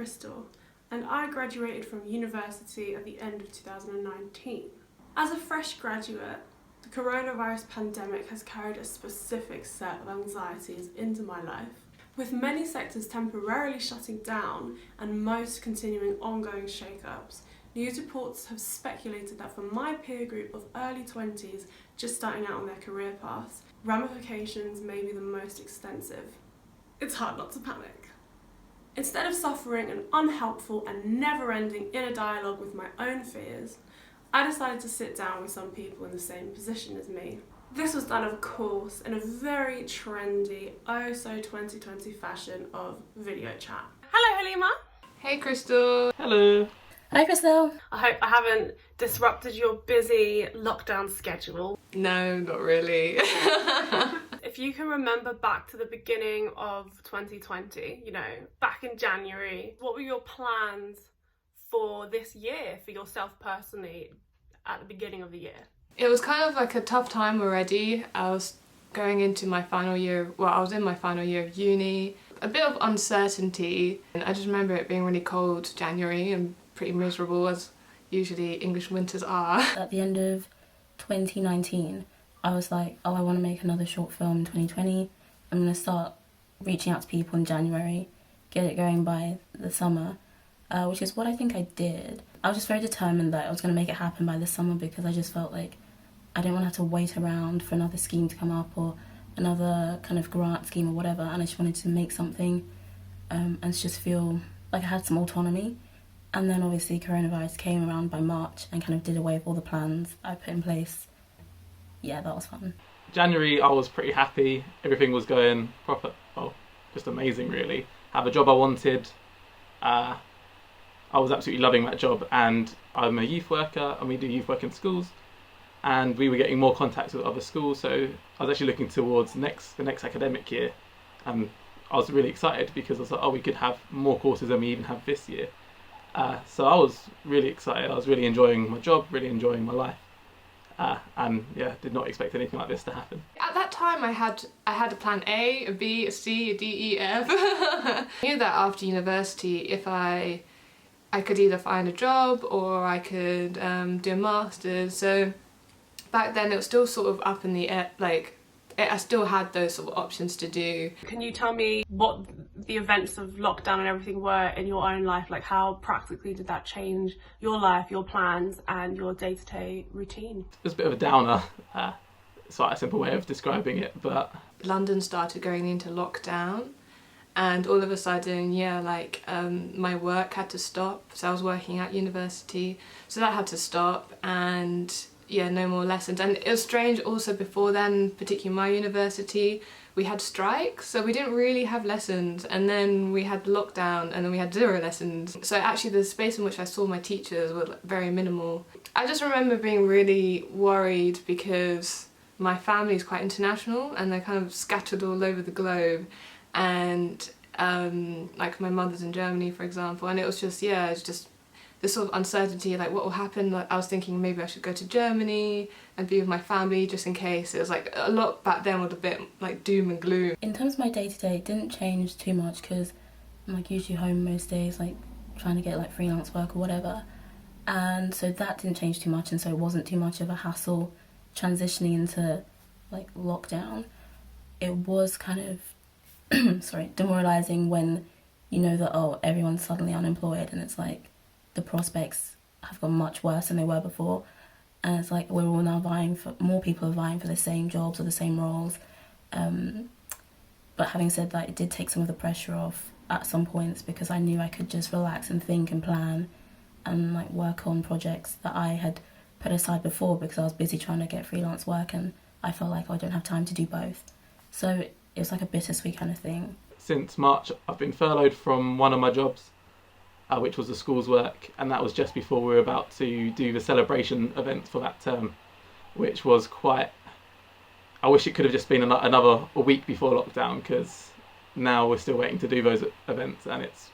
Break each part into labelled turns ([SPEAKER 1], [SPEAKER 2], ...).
[SPEAKER 1] Christel, and I graduated from university at the end of 2019. As a fresh graduate, the coronavirus pandemic has carried a specific set of anxieties into my life. With many sectors temporarily shutting down and most continuing ongoing shake-ups, news reports have speculated that for my peer group of early 20s just starting out on their career paths, ramifications may be the most extensive. It's hard not to panic. Instead of suffering an unhelpful and never-ending inner dialogue with my own fears, I decided to sit down with some people in the same position as me. This was done, of course, in a very trendy, oh so 2020 fashion of video chat. Hello Halima!
[SPEAKER 2] Hey Christel!
[SPEAKER 3] Hello!
[SPEAKER 4] Hi Christel!
[SPEAKER 1] I hope I haven't disrupted your busy lockdown schedule.
[SPEAKER 2] No, not really.
[SPEAKER 1] If you can remember back to the beginning of 2020, back in January, what were your plans for this year, for yourself personally, at the beginning of the year?
[SPEAKER 2] It was kind of like a tough time already. I was going into my final year, I was in my final year of uni. A bit of uncertainty, and I just remember it being really cold January and pretty miserable, as usually English winters are.
[SPEAKER 4] At the end of 2019, I was like, oh, I want to make another short film in 2020. I'm going to start reaching out to people in January, get it going by the summer, which is what I think I did. I was just very determined that I was going to make it happen by the summer because I just felt like I didn't want to have to wait around for another scheme to come up or another kind of grant scheme or whatever, and I just wanted to make something and just feel like I had some autonomy. And then obviously coronavirus came around by March and kind of did away with all the plans I put in place. Yeah, that was fun.
[SPEAKER 3] January I was pretty happy, everything was going proper, just amazing really. Have a job I wanted, I was absolutely loving that job, and I'm a youth worker and we do youth work in schools, and we were getting more contacts with other schools, so I was actually looking towards the next academic year, and I was really excited because I was like, we could have more courses than we even have this year. So I was really excited, I was really enjoying my job, really enjoying my life. And yeah, did not expect anything like this to happen.
[SPEAKER 2] At that time I had a plan A, a B, a C, a D, E, F. I knew that after university, if I could either find a job or I could do a master's. So back then it was still sort of up in the air, I still had those sort of options to do.
[SPEAKER 1] Can you tell me what the events of lockdown and everything were in your own life? Like, how practically did that change your life, your plans and your day-to-day routine?
[SPEAKER 3] It was a bit of a downer. It's quite a simple way of describing it, but...
[SPEAKER 2] London started going into lockdown, and all of a sudden, my work had to stop. So I was working at university, so that had to stop, and yeah, no more lessons. And it was strange also before then, particularly my university, we had strikes, so we didn't really have lessons, and then we had lockdown, and then we had 0 lessons. So actually the space in which I saw my teachers was very minimal. I just remember being really worried because my family is quite international and they're kind of scattered all over the globe, and like my mother's in Germany, for example, and it was just, it's just this sort of uncertainty, like what will happen. Like, I was thinking maybe I should go to Germany and be with my family just in case. It was like a lot back then was a bit like doom and gloom.
[SPEAKER 4] In terms of my day-to-day, it didn't change too much because I'm like usually home most days, like trying to get like freelance work or whatever. And so that didn't change too much, and so it wasn't too much of a hassle transitioning into like lockdown. It was kind of demoralising when you know that everyone's suddenly unemployed, and it's like the prospects have gone much worse than they were before, and it's like we're all now more people are vying for the same jobs or the same roles. But having said that, it did take some of the pressure off at some points because I knew I could just relax and think and plan and like work on projects that I had put aside before because I was busy trying to get freelance work, and I felt like I don't have time to do both. So it was like a bittersweet kind of thing.
[SPEAKER 3] Since March I've been furloughed from one of my jobs, which was the school's work, and that was just before we were about to do the celebration event for that term, which was quite... I wish it could have just been a week before lockdown, because now we're still waiting to do those events, and it's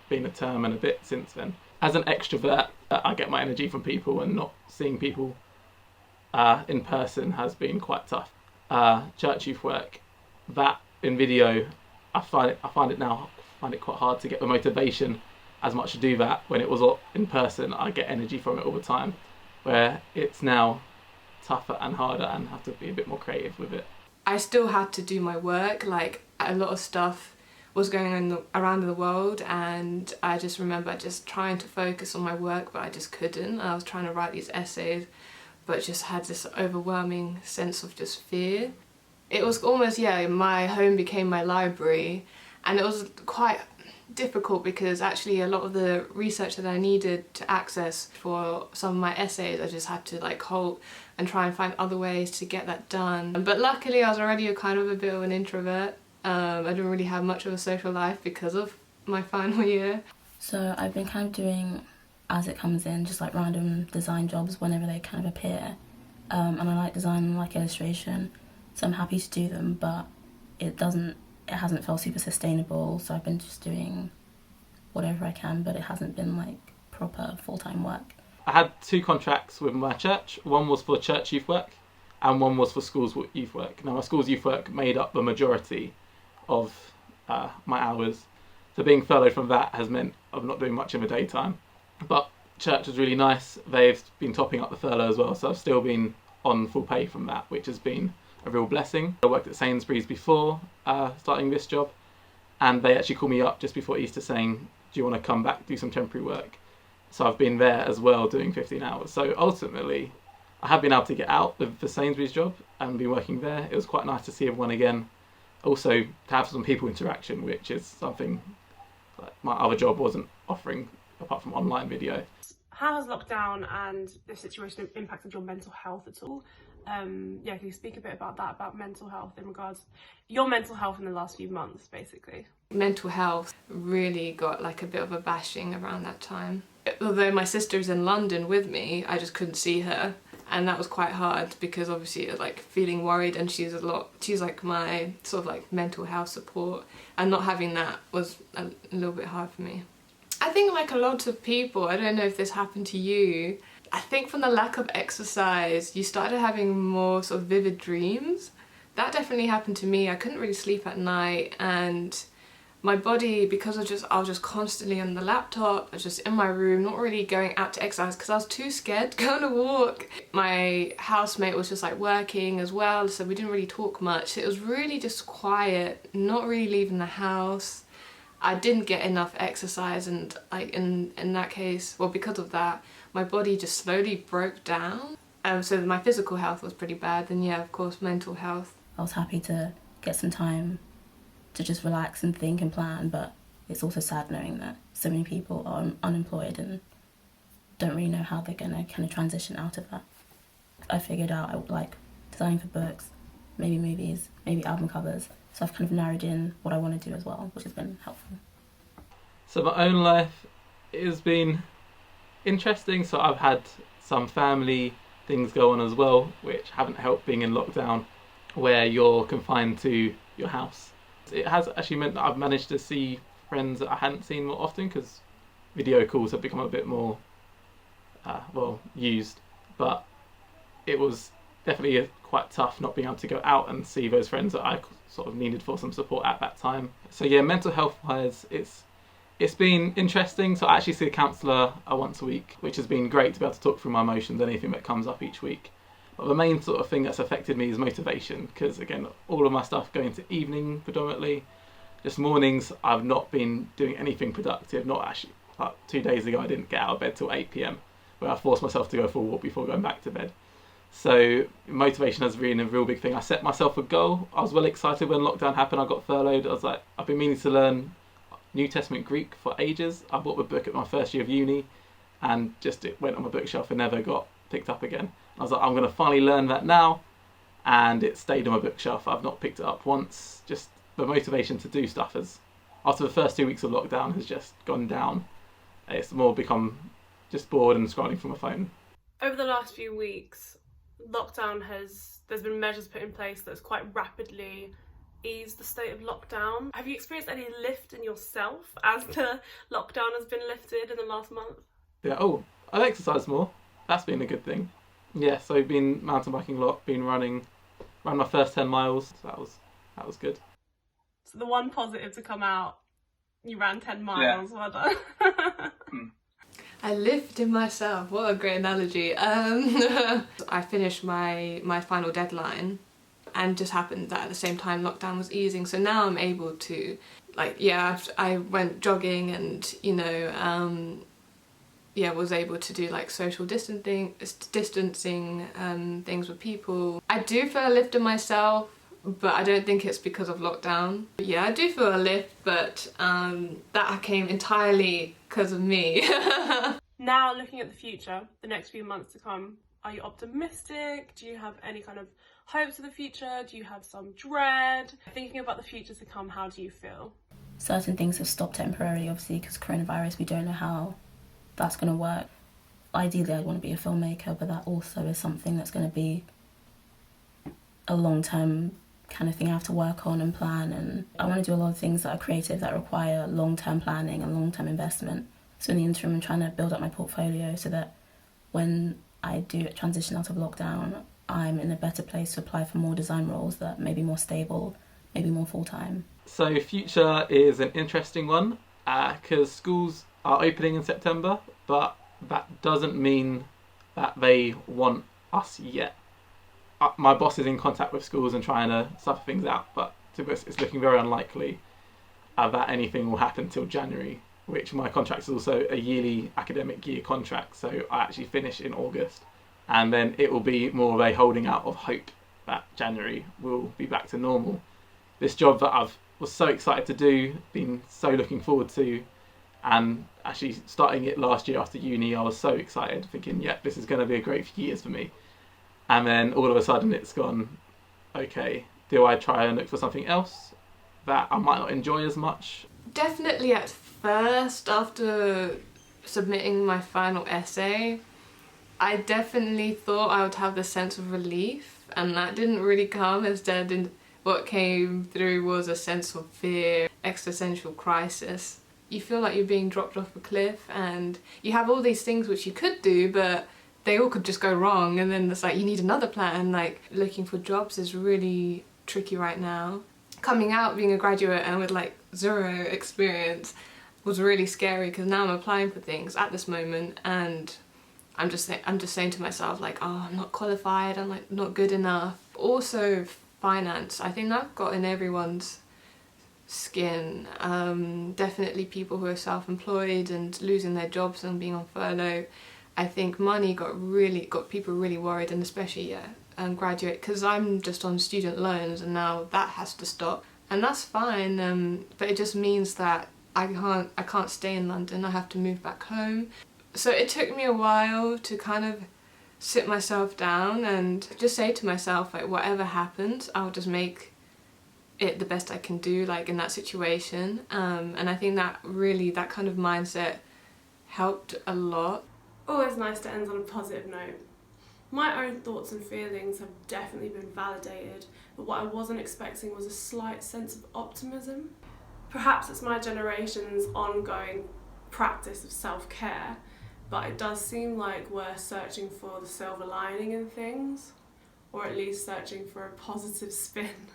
[SPEAKER 3] been a term and a bit since then. As an extrovert, I get my energy from people, and not seeing people in person has been quite tough. Church youth work, that in video, I find it now find it quite hard to get the motivation as much to do that. When it was all in person, I get energy from it all the time, where it's now tougher and harder and have to be a bit more creative with it.
[SPEAKER 2] I still had to do my work, like a lot of stuff was going on around the world, and I just remember just trying to focus on my work, but I just couldn't. I was trying to write these essays, but just had this overwhelming sense of just fear. It was almost, my home became my library, and it was quite difficult because actually a lot of the research that I needed to access for some of my essays, I just had to like halt and try and find other ways to get that done. But luckily I was already a bit of an introvert. I didn't really have much of a social life because of my final year.
[SPEAKER 4] So I've been kind of doing as it comes in, just like random design jobs whenever they kind of appear. And I like design and like illustration, so I'm happy to do them, but it hasn't felt super sustainable, so I've been just doing whatever I can, but it hasn't been like proper full-time work.
[SPEAKER 3] I had 2 contracts with my church. One was for church youth work and one was for schools youth work. Now my schools youth work made up the majority of my hours, so being furloughed from that has meant I'm not doing much in the daytime. But church was really nice. They've been topping up the furlough as well, so I've still been on full pay from that, which has been a real blessing. I worked at Sainsbury's before starting this job, and they actually called me up just before Easter saying, do you want to come back, do some temporary work? So I've been there as well doing 15 hours. So ultimately, I have been able to get out with the Sainsbury's job and be working there. It was quite nice to see everyone again. Also to have some people interaction, which is something that my other job wasn't offering apart from online video.
[SPEAKER 1] How has lockdown and this situation impacted your mental health at all? Can you speak a bit about that, about mental health in regards to your mental health in the last few months, basically?
[SPEAKER 2] Mental health really got like a bit of a bashing around that time. Although my sister's in London with me, I just couldn't see her, and that was quite hard because obviously like feeling worried, and she's like my sort of like mental health support, and not having that was a little bit hard for me. I think like a lot of people, I don't know if this happened to you, I think from the lack of exercise you started having more sort of vivid dreams. That definitely happened to me. I couldn't really sleep at night, and my body, because I was just constantly on the laptop, I was just in my room, not really going out to exercise because I was too scared to go on a walk. My housemate was just like working as well, so we didn't really talk much. It was really just quiet, not really leaving the house. I didn't get enough exercise, and like in that case, well, because of that, my body just slowly broke down. So my physical health was pretty bad, and of course mental health.
[SPEAKER 4] I was happy to get some time to just relax and think and plan, but it's also sad knowing that so many people are unemployed and don't really know how they're gonna kind of transition out of that. I figured out I would like designing for books, maybe movies, maybe album covers, so I've kind of narrowed in what I want to do as well, which has been helpful.
[SPEAKER 3] So my own life has been interesting. So I've had some family things go on as well, which haven't helped being in lockdown, where you're confined to your house. It has actually meant that I've managed to see friends that I hadn't seen more often because video calls have become a bit more used, but it was definitely quite tough not being able to go out and see those friends that I sort of needed for some support at that time. So mental health wise, it's been interesting. So I actually see a counsellor once a week, which has been great to be able to talk through my emotions, anything that comes up each week. But the main sort of thing that's affected me is motivation, because again, all of my stuff going to evening predominantly. Just mornings, I've not been doing anything productive. Not actually, like 2 days ago, I didn't get out of bed till 8 p.m, where I forced myself to go for a walk before going back to bed. So motivation has been a real big thing. I set myself a goal. I was well excited when lockdown happened. I got furloughed. I was like, I've been meaning to learn New Testament Greek for ages. I bought the book at my first year of uni, and just it went on my bookshelf and never got picked up again. I was like, I'm going to finally learn that now, and it stayed on my bookshelf. I've not picked it up once. Just the motivation to do stuff after the first 2 weeks of lockdown has just gone down. It's more become just bored and scrolling from my phone.
[SPEAKER 1] Over the last few weeks, there's been measures put in place that's quite rapidly eased the state of lockdown. Have you experienced any lift in yourself as the lockdown has been lifted in the last month?
[SPEAKER 3] I've exercised more. That's been a good thing. So I've been mountain biking a lot, been ran my first 10 miles, so that was good.
[SPEAKER 1] So the one positive to come out You ran 10 miles, well done.
[SPEAKER 2] I lived in myself. What a great analogy. I finished my final deadline, and just happened that at the same time lockdown was easing. So now I'm able to, like, yeah, I went jogging and, you know, yeah, was able to do like social distancing things with people. I do feel a lift in myself, but I don't think it's because of lockdown. But yeah, I do feel a lift, but that came entirely because of me.
[SPEAKER 1] Now, looking at the future, the next few months to come, are you optimistic? Do you have any kind of hopes for the future? Do you have some dread? Thinking about the future to come, how do you feel?
[SPEAKER 4] Certain things have stopped temporarily, obviously, because coronavirus, we don't know how that's going to work. Ideally, I'd want to be a filmmaker, but that also is something that's going to be a long-term kind of thing I have to work on and plan, and I want to do a lot of things that are creative that require long-term planning and long-term investment. So in the interim, I'm trying to build up my portfolio so that when I do transition out of lockdown, I'm in a better place to apply for more design roles that may be more stable, maybe more full-time.
[SPEAKER 3] So future is an interesting one because schools are opening in September, but that doesn't mean that they want us yet. My boss is in contact with schools and trying to suffer things out, but to be honest, it's looking very unlikely that anything will happen till January, which my contract is also a yearly academic year contract, so I actually finish in August, and then it will be more of a holding out of hope that January will be back to normal. This job that I was so excited to do, been so looking forward to, and actually starting it last year after uni, I was so excited, thinking, yeah, this is going to be a great few years for me. And then all of a sudden it's gone, okay, do I try and look for something else that I might not enjoy as much?
[SPEAKER 2] Definitely at first, after submitting my final essay, I definitely thought I would have this sense of relief, and that didn't really come. Instead, what came through was a sense of fear, existential crisis. You feel like you're being dropped off a cliff, and you have all these things which you could do, but they all could just go wrong, and then it's like you need another plan. Like, looking for jobs is really tricky right now. Coming out being a graduate and with like zero experience was really scary, because now I'm applying for things at this moment and I'm just saying to myself, like, oh, I'm not qualified, I'm like not good enough. Also finance, I think that got in everyone's skin. Definitely people who are self-employed and losing their jobs and being on furlough. I think money got people really worried, and especially graduate, because I'm just on student loans and now that has to stop, and that's fine, but it just means that I can't stay in London. I have to move back home. So it took me a while to kind of sit myself down and just say to myself, like, whatever happens, I'll just make it the best I can do, like, in that situation, and I think that kind of mindset helped a lot.
[SPEAKER 1] Always nice to end on a positive note. My own thoughts and feelings have definitely been validated, but what I wasn't expecting was a slight sense of optimism. Perhaps it's my generation's ongoing practice of self-care, but it does seem like we're searching for the silver lining in things, or at least searching for a positive spin.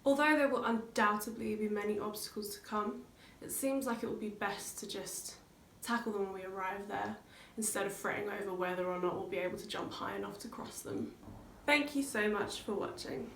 [SPEAKER 1] Although there will undoubtedly be many obstacles to come, it seems like it will be best to just tackle them when we arrive there, instead of fretting over whether or not we'll be able to jump high enough to cross them. Thank you so much for watching.